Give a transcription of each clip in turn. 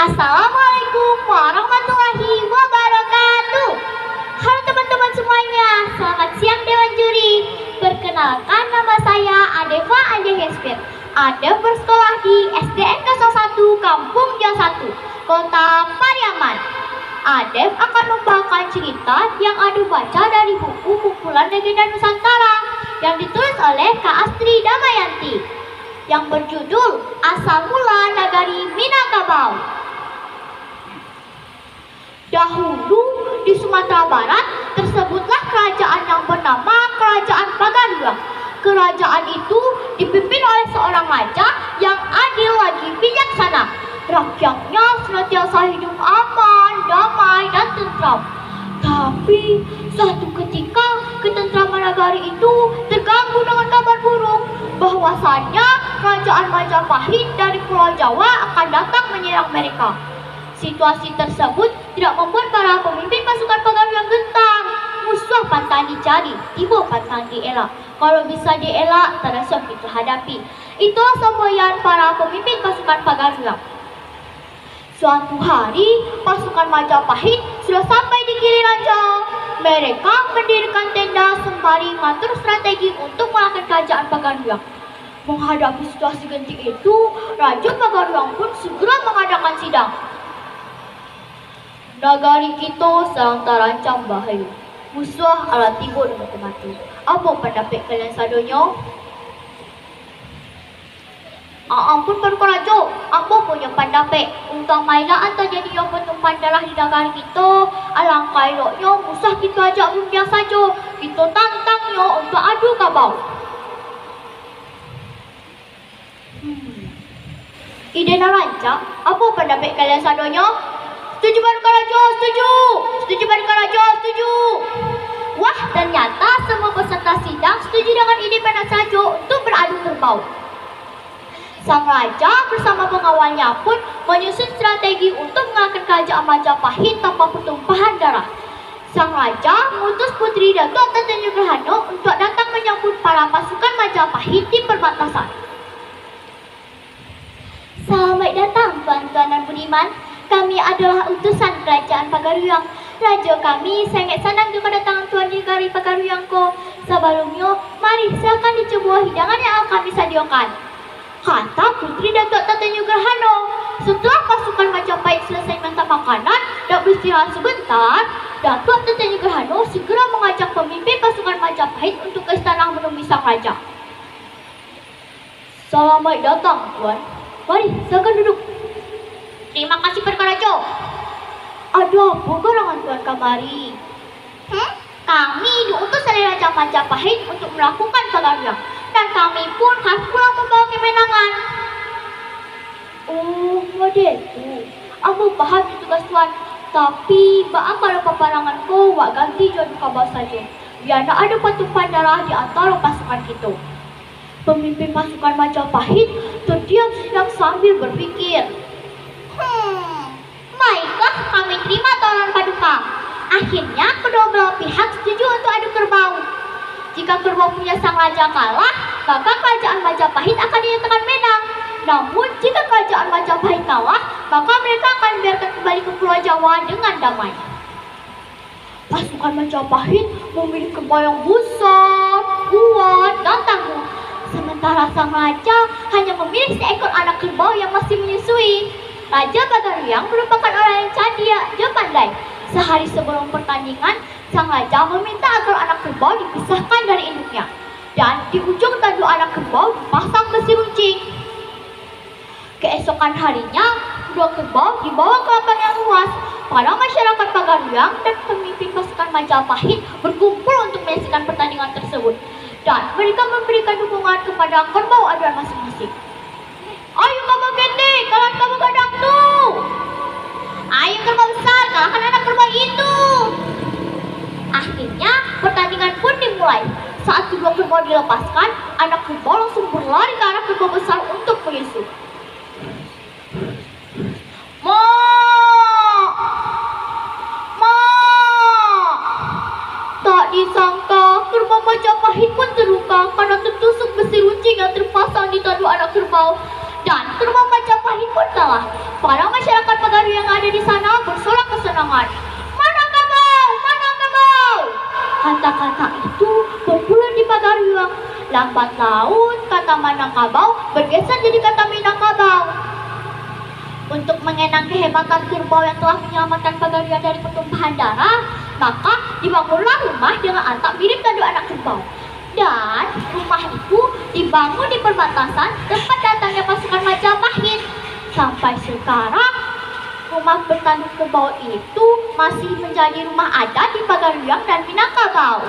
Assalamualaikum warahmatullahi wabarakatuh. Halo teman-teman semuanya, selamat siang Dewan Juri. Perkenalkan, nama saya Adeva Anja Hespir. Adeva bersekolah di SDN 01 Kampung Jaya 1, Kota Pariaman. Adeva akan membawakan cerita yang Adeva baca dari buku Kumpulan Legenda Nusantara yang ditulis oleh Kak Astri Damayanti yang berjudul Asal Mula Nagari Minangkabau. Dahulu di Sumatera Barat tersebutlah kerajaan yang bernama Kerajaan Paganuang. Kerajaan itu dipimpin oleh seorang raja yang adil lagi bijaksana. Rakyatnya senantiasa hidup aman, damai, dan tentram. Tapi suatu ketika ketentraman negari itu terganggu dengan kabar buruk bahwasannya kerajaan Majapahit dari Pulau Jawa akan datang menyerang mereka. Situasi tersebut tidak membuat para pemimpin pasukan Paganuang gentar. Musuh pantang dicari, tiba pantang dielak. Kalau bisa dielak, terasa kita hadapi. Itulah semboyan para pemimpin pasukan Paganuang. Suatu hari, pasukan Majapahit sudah sampai di Gili Ranjau. Mereka mendirikan tenda sembari mengatur strategi untuk mengalahkan kerajaan Paganuang. Menghadapi situasi genting itu, Raja Paganuang pun segera mengadakan sidang. Nagari kita sedang terancam bahaya. Musuh ala tiba dengan mati. Apa pendapat kalian sadonya? Ampun perkara Raja, apa punya pendapat untuk mainlah atau jadi yang bertumpah darah di negara kita. Alangkah eloknya musuh kita ajak rupiah saja. Kita tantangnya untuk adu kabau. Ide nak rancak, apa pendapat kalian sadonya? Setuju Paduka Raja, setuju. Setuju Paduka Raja, setuju. Wah, ternyata semua peserta sidang setuju dengan ide Paduka Raja untuk beradu kerbau. Sang raja bersama pengawalnya pun menyusun strategi untuk mengalahkan kerajaan Majapahit tanpa pertumpahan darah. Sang raja mengutus putri Datuk Tatenyagrahana untuk datang menyambut para pasukan Majapahit di perbatasan. Selamat datang tuan-tuan dan budiman. Kami adalah utusan kerajaan Paganuang. Raja kami sangat senang dengan kedatangan tuan di negari Paganuang ko. Sebelumnya, mari silakan dicoba hidangan yang akan kami sediakan, kata Putri Datuk Tatenyagrahana. Setelah pasukan Majapahit selesai minta makanan dan beristirahat sebentar, Datuk Tatenyagrahana segera mengajak pemimpin pasukan Majapahit untuk ke istana menemui sang raja. Selamat datang, tuan. Mari, silakan duduk. Terima kasih Paduka Raja. Ada apa gerangan tuan kamari? Kami diutus oleh Raja Majapahit untuk melakukan Paganuang, dan kami pun harus pulang membawa kemenangan. Oh, model tu. Aku paham tugas tuan. Tapi, bak kalau peperangan ko, wak ganti jodoh kabar saja. Biar tak ada pertumpahan darah di antara pasukan kita. Pemimpin pasukan Majapahit terdiam sejenak sambil berpikir. Baiklah, kami terima tawaran Paduka. Akhirnya kedua belah pihak setuju untuk adu kerbau. Jika kerbau punya sang raja kalah, maka kerajaan Majapahit akan dinyatakan menang. Namun jika kerajaan Majapahit kalah, maka mereka akan dibiarkan kembali ke Pulau Jawa dengan damai. Pasukan Majapahit memiliki kerbau yang besar, kuat, dan tangguh. Sementara sang raja hanya memilih seekor anak kerbau yang masih menyusui. Raja Paganuang merupakan orang yang cerdas dan pandai. Sehari sebelum pertandingan, sang raja meminta agar anak kerbau dipisahkan dari induknya, dan di ujung tanduk anak kerbau dipasang besi runcing. Keesokan harinya, kedua kerbau dibawa ke lapang yang luas. Para masyarakat Paganuang dan pemimpin pasukan Majapahit berkumpul untuk menyaksikan pertandingan tersebut, dan mereka memberikan dukungan kepada kerbau aduan masing-masing. Ayo kerbau ketek, kalahkan kerbau gadang tu. Ayo kerbau besar, kalahkan anak kerbau itu. Akhirnya pertandingan pun dimulai. Saat kedua kerbau dilepaskan, anak kerbau langsung berlari ke arah kerbau besar untuk menyusul. Ma! Tak disangka kerbau Majapahit pun terluka karena tertusuk besi runcing yang terpasang di tanduk anak kerbau. Dan kerbau Majapahit pun kalah. Para masyarakat Pagaru yang ada di sana bersorak kesenangan. Mana kabau? Mana kabau? Kata-kata itu berpulang di Pagaruang. Lambat laun kata Minangkabau bergeser jadi kata Minangkabau. Untuk mengenang kehebatan kerbau yang telah menyelamatkan Pagaruang dari pertumpahan darah, maka dibangunlah rumah dengan atap mirip tanduk anak kerbau. Dan rumah itu dibangun di perbatasan tempat datangnya pasukan Majapahit. Sampai sekarang, rumah bertanduk kerbau itu masih menjadi rumah adat di Pagaruang dan Minangkabau.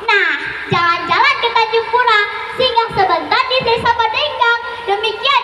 Nah, jalan-jalan ke Tanjung Pura, singgah sebentar di Desa Badenggang. Demikian